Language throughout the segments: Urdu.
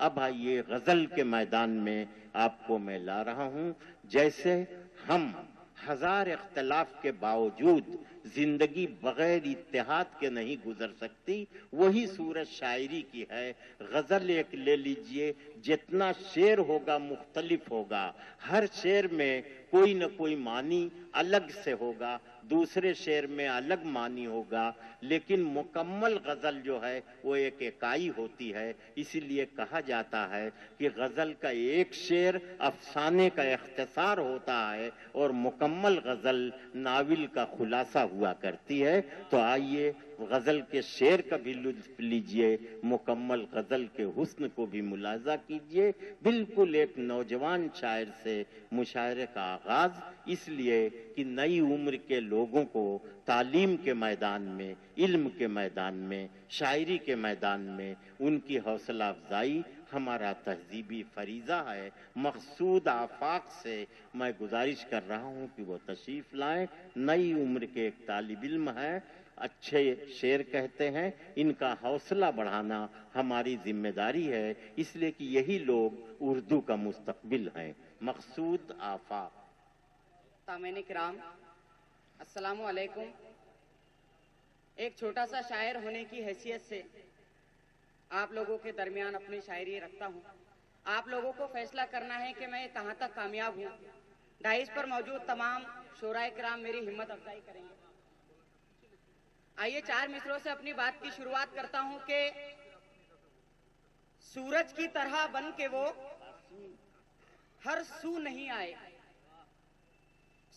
اب آئیے غزل کے میدان میں آپ کو میں لا رہا ہوں. جیسے ہم ہزار اختلاف کے باوجود زندگی بغیر اتحاد کے نہیں گزر سکتی، وہی صورت شاعری کی ہے. غزل ایک لے لیجئے، جتنا شعر ہوگا مختلف ہوگا، ہر شعر میں کوئی نہ کوئی معنی الگ سے ہوگا، دوسرے شعر میں الگ معنی ہوگا، لیکن مکمل غزل جو ہے وہ ایک اکائی ہوتی ہے. اسی لیے کہا جاتا ہے کہ غزل کا ایک شعر افسانے کا اختصار ہوتا ہے اور مکمل غزل ناول کا خلاصہ ہوا کرتی ہے. تو آئیے غزل کے شعر کا بھی لطف لیجئے، مکمل غزل کے حسن کو بھی ملاحظہ کیجئے. بالکل ایک نوجوان شاعر سے مشاعرے کا آغاز، اس لیے کہ نئی عمر کے لوگوں کو تعلیم کے میدان میں، علم کے میدان میں، شاعری کے میدان میں ان کی حوصلہ افزائی ہمارا تہذیبی فریضہ ہے. مقصود آفاق سے میں گزارش کر رہا ہوں کہ وہ تشریف لائیں. نئی عمر کے ایک طالب علم ہیں، اچھے شعر کہتے ہیں، ان کا حوصلہ بڑھانا ہماری ذمہ داری ہے، اس لیے کہ یہی لوگ اردو کا مستقبل ہیں. مقصود آفاق. سامعین کرام، السلام علیکم. ایک چھوٹا سا شاعر ہونے کی حیثیت سے آپ لوگوں کے درمیان اپنی شاعری رکھتا ہوں. آپ لوگوں کو فیصلہ کرنا ہے کہ میں کہاں تک کامیاب ہوں. ڈائس پر موجود تمام شعراء کرام میری ہمت افزائی کریں گے. آئیے چار مصروں سے اپنی بات کی شروعات کرتا ہوں کہ سورج کی طرح بن کے وہ ہر سو نہیں آئے.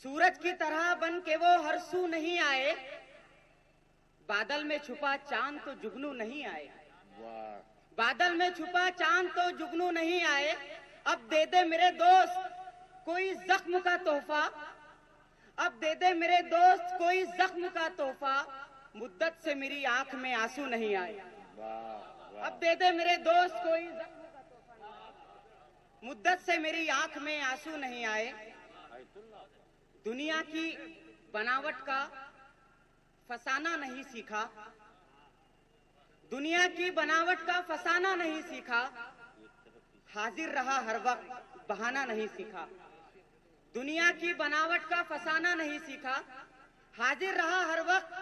سورج کی طرح بن کے وہ ہر سو نہیں آئے، بادل میں چھپا چاند تو جگنو نہیں آئے. بادل میں چھپا چاند تو جگنو نہیں آئے. اب دے دے میرے دوست کوئی زخم کا تحفہ، اب دے دے میرے دوست کوئی زخم کا تحفہ، مدت سے میری آنکھ میں آنسو نہیں آئے. اب دے دے میرے دوست کوئی زخم کا تحفہ، مدت سے میری آنکھ میں آنسو نہیں آئے. دنیا کی بناوٹ کا فسانہ نہیں سیکھا، دنیا کی بناوٹ کا فسانہ نہیں سیکھا، حاضر رہا ہر وقت بہانہ نہیں سیکھا. دنیا کی بناوٹ کا فسانہ نہیں سیکھا، حاضر رہا ہر وقت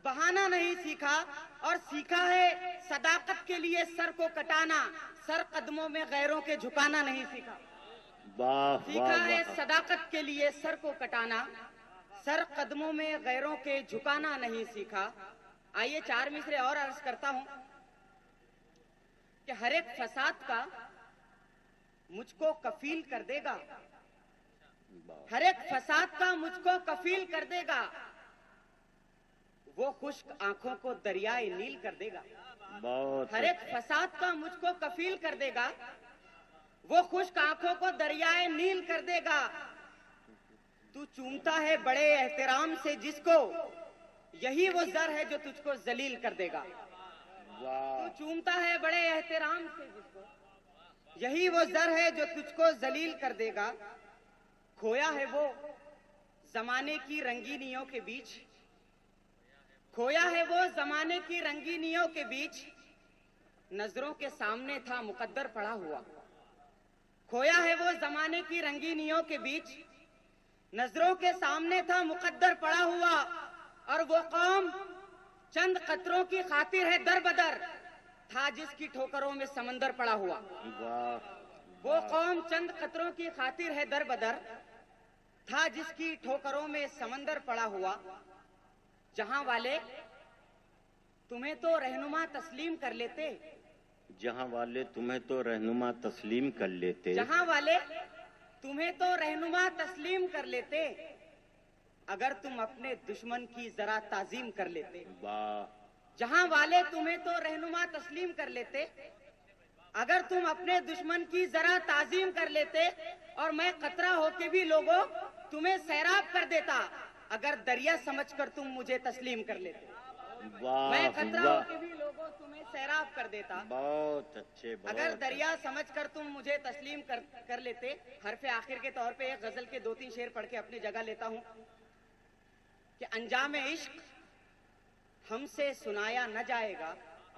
بہانہ نہیں سیکھا، اور سیکھا ہے صداقت کے لیے سر کو کٹانا، سر قدموں میں غیروں کے جھکانا نہیں سیکھا. سیکھا ہے صداقت کے لیے سر کو کٹانا، سر قدموں میں غیروں کے جھکانا نہیں سیکھا. آئیے چار مصرے اور عرض کرتا ہوں کہ ہر ایک فساد کا مجھ کو کفیل کر دے گا، ہر ایک فساد کا مجھ کو کفیل کر دے گا، وہ خشک آنکھوں کو دریائے نیل کر دے گا. ہر ایک فساد کا مجھ کو کفیل کر دے گا، وہ خشک آنکھوں کو دریائے نیل کر دے گا. تو چومتا ہے بڑے احترام سے جس کو، یہی وہ زر ہے جو تجھ کو ذلیل کر دے گا. تو چومتا ہے بڑے احترام سے جس کو، یہی وہ زر ہے جو تجھ کو ذلیل کر دے گا. کھویا ہے وہ زمانے کی رنگینیوں کے بیچ، کھویا ہے وہ زمانے کی رنگینیوں کے بیچ، نظروں کے سامنے تھا مقدر پڑا ہوا. کھویا ہے وہ زمانے کی رنگینیوں کے بیچ، نظروں کے سامنے تھا مقدر پڑا ہوا. اور وہ قوم چند قطروں کی خاطر ہے در بدر، تھا جس کی ٹھوکروں میں سمندر پڑا ہوا. وہ قوم چند قطروں کی خاطر ہے در بدر، تھا جس کی ٹھوکروں میں سمندر پڑا ہوا. جہاں والے تمہیں تو رہنما تسلیم کر لیتے، جہاں والے تمہیں تو رہنما تسلیم کر لیتے، جہاں والے تمہیں تو رہنما تسلیم کر لیتے، اگر تم اپنے دشمن کی ذرا تعظیم کر لیتے. جہاں والے تمہیں تو رہنما تسلیم کر لیتے، اگر تم اپنے دشمن کی ذرا تعظیم کر لیتے. اور میں قطرہ ہو کے بھی لوگوں تمہیں سیراب کر دیتا، اگر دریا سمجھ کر تم مجھے تسلیم کر لیتے. میں قطرہ ہو کے بھی لوگوں تمہیں سیراب کر دیتا، بہت اچھے، اگر دریا سمجھ کر تم مجھے تسلیم کر لیتے. حرف آخر کے طور پہ ایک غزل کے دو تین شعر پڑھ کے اپنی جگہ لیتا ہوں کہ انجام عشق ہم سے سنایا نہ جائے گا،